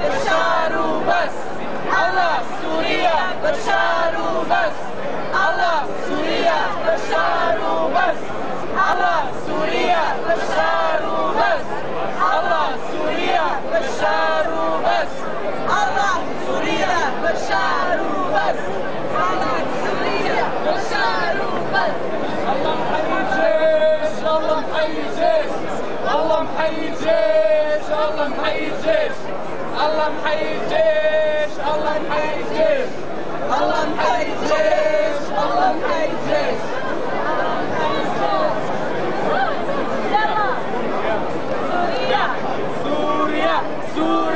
بشار وبس. الله سوريا بشار وبس. الله سوريا بشار وبس. الله سوريا بشار وبس. الله سوريا بشار وبس. الله سوريا بشار وبس. الله سوريا بشار وبس. الله محيي الجيش، الله محيي الجيش، الله محيي الجيش، الله محيي الجيش، الله محيي الجيش، الله محيي الجيش، الله محيي الجيش، الله محيي الجيش. سوريا سوريا سوريا